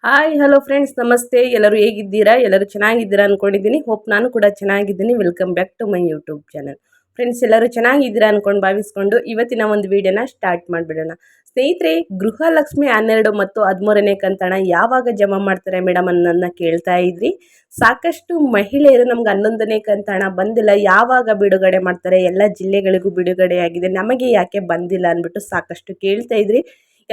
Hi hello friends, ನಮಸ್ತೆ. ಎಲ್ಲರೂ ಹೇಗಿದ್ದೀರಾ? ಎಲ್ಲರೂ ಚೆನ್ನಾಗಿದ್ದೀರಾ ಅಂದ್ಕೊಂಡಿದ್ದೀನಿ. ಹೋಪ್ ನಾನು ಕೂಡ ಚೆನ್ನಾಗಿದ್ದೀನಿ. Welcome back to my YouTube channel. Friends, ಎಲ್ಲರೂ ಚೆನ್ನಾಗಿದ್ದೀರಾ ಅಂದ್ಕೊಂಡು ಭಾವಿಸ್ಕೊಂಡು ಇವತ್ತಿನ ಒಂದು ವಿಡಿಯೋನ ಸ್ಟಾರ್ಟ್ ಮಾಡಿಬಿಡೋಣ. ಸ್ನೇಹಿತರೆ, ಗೃಹಲಕ್ಷ್ಮಿ 12 ಮತ್ತು 13ನೇ ಕಂತಣ ಯಾವಾಗ ಜಮಾ ಮಾಡ್ತಾರೆ ಮೇಡಮ್ ಅನ್ನೋದನ್ನ ಕೇಳ್ತಾ ಇದ್ರಿ. ಸಾಕಷ್ಟು ಮಹಿಳೆಯರು ನಮ್ಗೆ 11ನೇ ಕಂತಣ ಬಂದಿಲ್ಲ, ಯಾವಾಗ ಬಿಡುಗಡೆ ಮಾಡ್ತಾರೆ, ಎಲ್ಲ ಜಿಲ್ಲೆಗಳಿಗೂ ಬಿಡುಗಡೆ ಆಗಿದೆ, ನಮಗೆ ಯಾಕೆ ಬಂದಿಲ್ಲ ಅಂದ್ಬಿಟ್ಟು ಸಾಕಷ್ಟು ಕೇಳ್ತಾ ಇದ್ರಿ.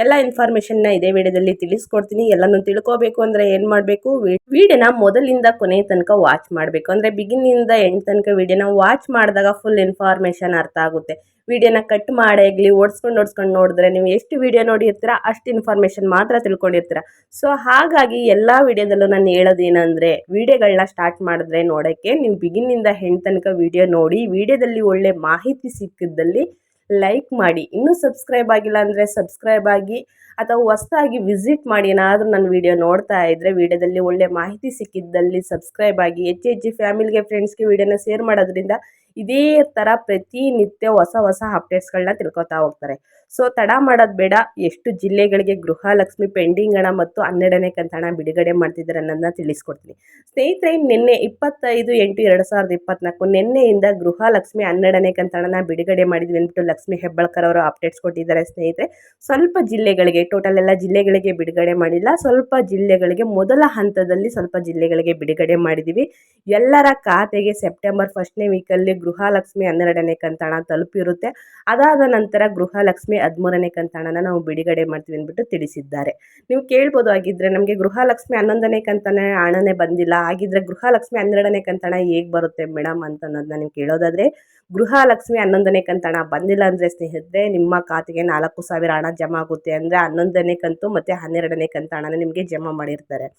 ಎಲ್ಲ ಇನ್ಫಾರ್ಮೇಷನ್ನ ಇದೇ ವಿಡಿಯೋದಲ್ಲಿ ತಿಳಿಸ್ಕೊಡ್ತೀನಿ. ಎಲ್ಲನೂ ತಿಳ್ಕೋಬೇಕು ಅಂದರೆ ಏನು ಮಾಡಬೇಕು, ವಿಡಿಯೋನ ಮೊದಲಿಂದ ಕೊನೆ ತನಕ ವಾಚ್ ಮಾಡಬೇಕು. ಅಂದರೆ ಬಿಗಿನಿಂದ ಎಂಡ್ ತನಕ ವಿಡಿಯೋನ ವಾಚ್ ಮಾಡಿದಾಗ ಫುಲ್ ಇನ್ಫಾರ್ಮೇಷನ್ ಅರ್ಥ ಆಗುತ್ತೆ. ವಿಡಿಯೋನ ಕಟ್ ಮಾಡಾಗಲಿ ಓಡಿಸ್ಕೊಂಡು ನೋಡಿದ್ರೆ ನೀವು ಎಷ್ಟು ವಿಡಿಯೋ ನೋಡಿರ್ತೀರ ಅಷ್ಟು ಇನ್ಫಾರ್ಮೇಷನ್ ಮಾತ್ರ ತಿಳ್ಕೊಂಡಿರ್ತೀರ. ಸೊ ಹಾಗಾಗಿ ಎಲ್ಲ ವಿಡಿಯೋದಲ್ಲೂ ನಾನು ಹೇಳೋದೇನೆಂದರೆ, ವಿಡಿಯೋಗಳನ್ನ ಸ್ಟಾರ್ಟ್ ಮಾಡಿದ್ರೆ ನೋಡೋಕ್ಕೆ ನೀವು ಬಿಗಿನಿಂದ ಎಂಡ್ ತನಕ ವಿಡಿಯೋ ನೋಡಿ. ವಿಡಿಯೋದಲ್ಲಿ ಒಳ್ಳೆ ಮಾಹಿತಿ ಸಿಕ್ಕಿದ್ದಲ್ಲಿ ಲೈಕ್ ಮಾಡಿ. ಇನ್ನೂ ಸಬ್ಸ್ಕ್ರೈಬ್ ಆಗಿಲ್ಲ ಅಂದರೆ ಸಬ್ಸ್ಕ್ರೈಬ್ ಆಗಿ, ಅಥವಾ ಹೊಸದಾಗಿ ವಿಸಿಟ್ ಮಾಡಿ. ಏನಾದರೂ ನನ್ನ ವಿಡಿಯೋ ನೋಡ್ತಾ ಇದ್ದರೆ ವಿಡಿಯೋದಲ್ಲಿ ಒಳ್ಳೆ ಮಾಹಿತಿ ಸಿಕ್ಕಿದ್ದಲ್ಲಿ ಸಬ್ಸ್ಕ್ರೈಬ್ ಆಗಿ. ಹೆಚ್ಚು ಫ್ಯಾಮಿಲಿಗೆ ಫ್ರೆಂಡ್ಸ್ಗೆ ವಿಡಿಯೋನ ಶೇರ್ ಮಾಡೋದ್ರಿಂದ ಇದೇ ಥರ ಪ್ರತಿನಿತ್ಯ ಹೊಸ ಅಪ್ಡೇಟ್ಸ್ಗಳನ್ನ ತಿಳ್ಕೊತಾ ಹೋಗ್ತಾರೆ. ಸೊ ತಡ ಮಾಡೋದು ಬೇಡ. ಎಷ್ಟು ಜಿಲ್ಲೆಗಳಿಗೆ ಗೃಹಲಕ್ಷ್ಮಿ ಪೆಂಡಿಂಗ್ ಹಣ ಮತ್ತು 12ನೇ ಕಂತಣ ಬಿಡುಗಡೆ ಮಾಡ್ತಿದ್ದಾರೆ ಅನ್ನೋದನ್ನ ತಿಳಿಸ್ಕೊಡ್ತೀನಿ. ಸ್ನೇಹಿತರೆ, ನಿನ್ನೆ 25/8/2024 ನಿನ್ನೆಯಿಂದ ಗೃಹಲಕ್ಷ್ಮಿ 12ನೇ ಕಂತಣನ ಬಿಡುಗಡೆ ಮಾಡಿದ್ವಿ ಅಂದ್ಬಿಟ್ಟು ಲಕ್ಷ್ಮಿ ಹೆಬ್ಬಾಳ್ಕರ್ ಅವರು ಅಪ್ಡೇಟ್ಸ್ ಕೊಟ್ಟಿದ್ದಾರೆ. ಸ್ನೇಹಿತರೆ, ಸ್ವಲ್ಪ ಜಿಲ್ಲೆಗಳಿಗೆ, ಟೋಟಲ್ ಎಲ್ಲ ಜಿಲ್ಲೆಗಳಿಗೆ ಬಿಡುಗಡೆ ಮಾಡಿಲ್ಲ, ಸ್ವಲ್ಪ ಜಿಲ್ಲೆಗಳಿಗೆ ಮೊದಲ ಹಂತದಲ್ಲಿ ಸ್ವಲ್ಪ ಜಿಲ್ಲೆಗಳಿಗೆ ಬಿಡುಗಡೆ ಮಾಡಿದ್ದೀವಿ. ಎಲ್ಲರ ಖಾತೆಗೆ ಸೆಪ್ಟೆಂಬರ್ 1ನೇ ವೀಕಲ್ಲಿ ಗೃಹಲಕ್ಷ್ಮಿ 12ನೇ ಕಂತಣ ತಲುಪಿರುತ್ತೆ. ಅದಾದ ನಂತರ ಗೃಹಲಕ್ಷ್ಮಿ 13ನೇ ಕಂತಣನ ನಾವು ಬಿಡುಗಡೆ ಮಾಡ್ತೀವಿ ಅಂದ್ಬಿಟ್ಟು ತಿಳಿಸಿದ್ದಾರೆ. ನೀವು ಕೇಳ್ಬೋದು, ಆಗಿದ್ದರೆ ನಮಗೆ ಗೃಹಲಕ್ಷ್ಮಿ 11ನೇ ಕಂತಣ ಹಣನೇ ಬಂದಿಲ್ಲ, ಆಗಿದ್ದರೆ ಗೃಹಲಕ್ಷ್ಮಿ 12ನೇ ಕಂತಣ ಹೇಗೆ ಬರುತ್ತೆ ಮೇಡಮ್ ಅಂತ ಅನ್ನೋದನ್ನ ನೀವು ಕೇಳೋದಾದರೆ, ಗೃಹಲಕ್ಷ್ಮಿ 11ನೇ ಕಂತಣ ಬಂದಿಲ್ಲ ಅಂದರೆ ಸ್ನೇಹಿತರೆ, ನಿಮ್ಮ ಖಾತೆಗೆ 4,000 ಹಣ ಜಮಾ ಆಗುತ್ತೆ. ಅಂದರೆ 11ನೇ ಕಂತು ಮತ್ತು 12ನೇ ಕಂತಣನ ನಿಮಗೆ ಜಮಾ ಮಾಡಿರ್ತಾರೆ.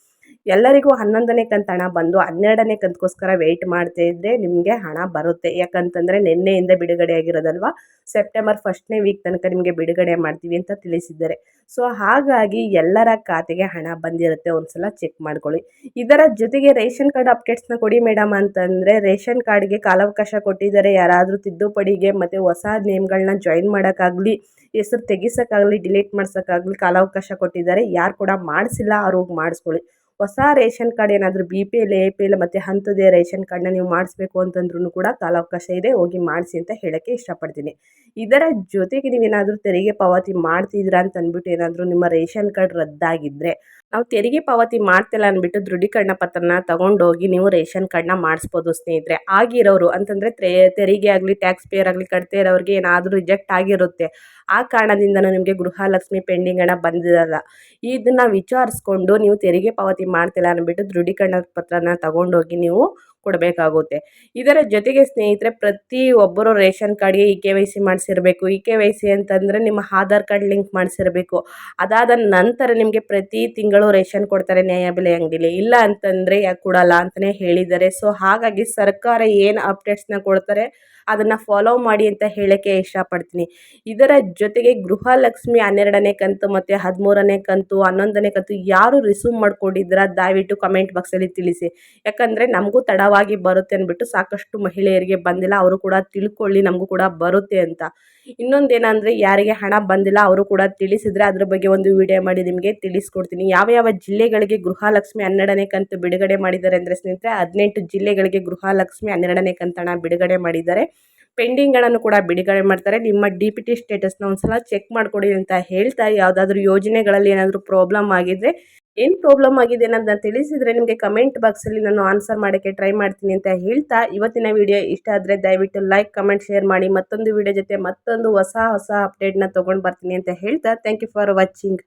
ಎಲ್ಲರಿಗೂ 11ನೇ ಕಂತಣ ಬಂದು 12ನೇ ಕಂತಕ್ಕೋಸ್ಕರ ವೆಯ್ಟ್ ಮಾಡ್ತಾ ಇದ್ದರೆ ನಿಮಗೆ ಹಣ ಬರುತ್ತೆ. ಯಾಕಂತಂದರೆ ನಿನ್ನೆಯಿಂದ ಬಿಡುಗಡೆ ಆಗಿರೋದಲ್ವ, ಸೆಪ್ಟೆಂಬರ್ 1ನೇ ವೀಕ್ ತನಕ ನಿಮಗೆ ಬಿಡುಗಡೆ ಮಾಡ್ತೀವಿ ಅಂತ ತಿಳಿಸಿದ್ದಾರೆ. ಸೊ ಹಾಗಾಗಿ ಎಲ್ಲರ ಖಾತೆಗೆ ಹಣ ಬಂದಿರುತ್ತೆ, ಒಂದ್ಸಲ ಚೆಕ್ ಮಾಡ್ಕೊಳ್ಳಿ. ಇದರ ಜೊತೆಗೆ ರೇಷನ್ ಕಾರ್ಡ್ ಅಪ್ಡೇಟ್ಸ್ನ ಕೊಡಿ ಮೇಡಮ್ ಅಂತಂದರೆ, ರೇಷನ್ ಕಾರ್ಡ್ಗೆ ಕಾಲಾವಕಾಶ ಕೊಟ್ಟಿದ್ದಾರೆ. ಯಾರಾದರೂ ತಿದ್ದುಪಡಿಗೆ ಮತ್ತು ಹೊಸ ನೇಮ್ಗಳನ್ನ ಜಾಯಿನ್ ಮಾಡೋಕ್ಕಾಗಲಿ, ಹೆಸರು ತೆಗಿಸೋಕ್ಕಾಗಲಿ, ಡಿಲೀಟ್ ಮಾಡ್ಸೋಕ್ಕಾಗಲಿ ಕಾಲಾವಕಾಶ ಕೊಟ್ಟಿದ್ದಾರೆ. ಯಾರು ಕೂಡ ಮಾಡಿಸಿಲ್ಲ ಅವ್ರು ಹೋಗಿ ಮಾಡಿಸ್ಕೊಳ್ಳಿ. ಹೊಸ ರೇಷನ್ ಕಾರ್ಡ್ ಏನಾದರೂ BPL, APL ಮತ್ತು ಅಂಥದ್ದೇ ರೇಷನ್ ಕಾರ್ಡ್ನ ನೀವು ಮಾಡಿಸ್ಬೇಕು ಅಂತಂದ್ರೂ ಕೂಡ ಕಾಲಾವಕಾಶ ಇದೆ, ಹೋಗಿ ಮಾಡಿಸಿ ಅಂತ ಹೇಳೋಕ್ಕೆ ಇಷ್ಟಪಡ್ತೀನಿ. ಇದರ ಜೊತೆಗೆ ನೀವೇನಾದರೂ ತೆರಿಗೆ ಪಾವತಿ ಮಾಡ್ತಿದ್ದೀರಾ ಅಂತ ಅಂದ್ಬಿಟ್ಟು ಏನಾದರೂ ನಿಮ್ಮ ರೇಷನ್ ಕಾರ್ಡ್ ರದ್ದಾಗಿದ್ದರೆ, ನಾವು ತೆರಿಗೆ ಪಾವತಿ ಮಾಡ್ತಿಲ್ಲ ಅಂದ್ಬಿಟ್ಟು ದೃಢೀಕರಣ ಪತ್ರನ ತಗೊಂಡೋಗಿ ನೀವು ರೇಷನ್ ಕಾರ್ಡ್ನ ಮಾಡಿಸ್ಬೋದು. ಸ್ನೇಹಿತರೆ, ಆಗಿರೋರು ಅಂತಂದರೆ ತೆರಿಗೆ ಆಗಲಿ, ಟ್ಯಾಕ್ಸ್ ಪೇಯರ್ ಆಗಲಿ ಕಟ್ತಾ ಇರೋರಿಗೆ ಏನಾದರೂ ರಿಜೆಕ್ಟ್ ಆಗಿರುತ್ತೆ, ಆ ಕಾರಣದಿಂದನೂ ನಿಮಗೆ ಗೃಹಲಕ್ಷ್ಮಿ ಪೆಂಡಿಂಗ್ ಹಣ ಬಂದಿರಲ್ಲ. ಇದನ್ನು ವಿಚಾರಿಸ್ಕೊಂಡು ನೀವು ತೆರಿಗೆ ಪಾವತಿ ಮಾಡ್ತಿಲ್ಲ ಅಂದ್ಬಿಟ್ಟು ದೃಢೀಕರಣ ಪತ್ರನ ತಗೊಂಡೋಗಿ ನೀವು ಕೊಡಬೇಕಾಗುತ್ತೆ. ಇದರ ಜೊತೆಗೆ ಸ್ನೇಹಿತರೆ, ಪ್ರತಿಯೊಬ್ಬರು ರೇಷನ್ ಕಾರ್ಡ್ಗೆ KYC ಮಾಡಿಸಿರಬೇಕು. KYC ಅಂತಂದರೆ ನಿಮ್ಮ ಆಧಾರ್ ಕಾರ್ಡ್ ಲಿಂಕ್ ಮಾಡಿಸಿರಬೇಕು. ಅದಾದ ನಂತರ ನಿಮಗೆ ಪ್ರತಿ ತಿಂಗಳು ರೇಷನ್ ಕೊಡ್ತಾರೆ ನ್ಯಾಯಬೆಲೆ ಅಂಗಡಿಲಿ. ಇಲ್ಲ ಅಂತಂದರೆ ಯಾಕೆ ಕೊಡಲ್ಲ ಅಂತಲೇ ಹೇಳಿದ್ದಾರೆ. ಸೊ ಹಾಗಾಗಿ ಸರ್ಕಾರ ಏನು ಅಪ್ಡೇಟ್ಸ್ನ ಕೊಡ್ತಾರೆ ಅದನ್ನು ಫಾಲೋ ಮಾಡಿ ಅಂತ ಹೇಳೋಕ್ಕೆ ಇಷ್ಟಪಡ್ತೀನಿ. ಇದರ ಜೊತೆಗೆ ಗೃಹಲಕ್ಷ್ಮಿ 12ನೇ ಕಂತು ಮತ್ತು 13ನೇ ಕಂತು, 11ನೇ ಕಂತು ಯಾರು ರಿಸೀವ್ ಮಾಡ್ಕೊಂಡಿದ್ದೀರಾ ದಯವಿಟ್ಟು ಕಮೆಂಟ್ ಬಾಕ್ಸಲ್ಲಿ ತಿಳಿಸಿ. ಯಾಕಂದರೆ ನಮಗೂ ತಡವಾಗಿ ಬರುತ್ತೆ ಅಂದ್ಬಿಟ್ಟು ಸಾಕಷ್ಟು ಮಹಿಳೆಯರಿಗೆ ಬಂದಿಲ್ಲ, ಅವರು ಕೂಡ ತಿಳ್ಕೊಳ್ಳಿ ನಮಗೂ ಕೂಡ ಬರುತ್ತೆ ಅಂತ. ಇನ್ನೊಂದೇನೆಂದರೆ, ಯಾರಿಗೆ ಹಣ ಬಂದಿಲ್ಲ ಅವರು ಕೂಡ ತಿಳಿಸಿದರೆ ಅದ್ರ ಬಗ್ಗೆ ಒಂದು ವಿಡಿಯೋ ಮಾಡಿ ನಿಮಗೆ ತಿಳಿಸ್ಕೊಡ್ತೀನಿ. ಯಾವ ಜಿಲ್ಲೆಗಳಿಗೆ ಗೃಹಲಕ್ಷ್ಮಿ 12ನೇ ಕಂತು ಬಿಡುಗಡೆ ಮಾಡಿದ್ದಾರೆ ಅಂದರೆ ಸ್ನೇಹಿತರೆ, 18 ಜಿಲ್ಲೆಗಳಿಗೆ ಗೃಹಲಕ್ಷ್ಮಿ 12ನೇ ಕಂತಣ ಬಿಡುಗಡೆ ಮಾಡಿದ್ದಾರೆ. ಪೆಂಡಿಂಗ್ಗಳನ್ನು ಕೂಡ ಬಿಡುಗಡೆ ಮಾಡ್ತಾರೆ. ನಿಮ್ಮ DPT ಸ್ಟೇಟಸ್ನ ಒಂದ್ಸಲ ಚೆಕ್ ಮಾಡಿಕೊಡಿ ಅಂತ ಹೇಳ್ತಾ, ಯಾವುದಾದ್ರೂ ಯೋಜನೆಗಳಲ್ಲಿ ಏನಾದರೂ ಪ್ರಾಬ್ಲಮ್ ಆಗಿದ್ದರೆ, ಏನು ಪ್ರಾಬ್ಲಮ್ ಆಗಿದೆ ಅನ್ನೋದನ್ನ ತಿಳಿಸಿದರೆ ನಿಮಗೆ ಕಮೆಂಟ್ ಬಾಕ್ಸಲ್ಲಿ ನಾನು ಆನ್ಸರ್ ಮಾಡೋಕ್ಕೆ ಟ್ರೈ ಮಾಡ್ತೀನಿ ಅಂತ ಹೇಳ್ತಾ, ಇವತ್ತಿನ ವಿಡಿಯೋ ಇಷ್ಟ ಆದರೆ ದಯವಿಟ್ಟು ಲೈಕ್, ಕಮೆಂಟ್, ಶೇರ್ ಮಾಡಿ. ಮತ್ತೊಂದು ವಿಡಿಯೋ ಜೊತೆ ಮತ್ತೊಂದು ಹೊಸ ಅಪ್ಡೇಟ್ನ ತೊಗೊಂಡು ಬರ್ತೀನಿ ಅಂತ ಹೇಳ್ತಾ, ಥ್ಯಾಂಕ್ ಯು ಫಾರ್ ವಾಚಿಂಗ್.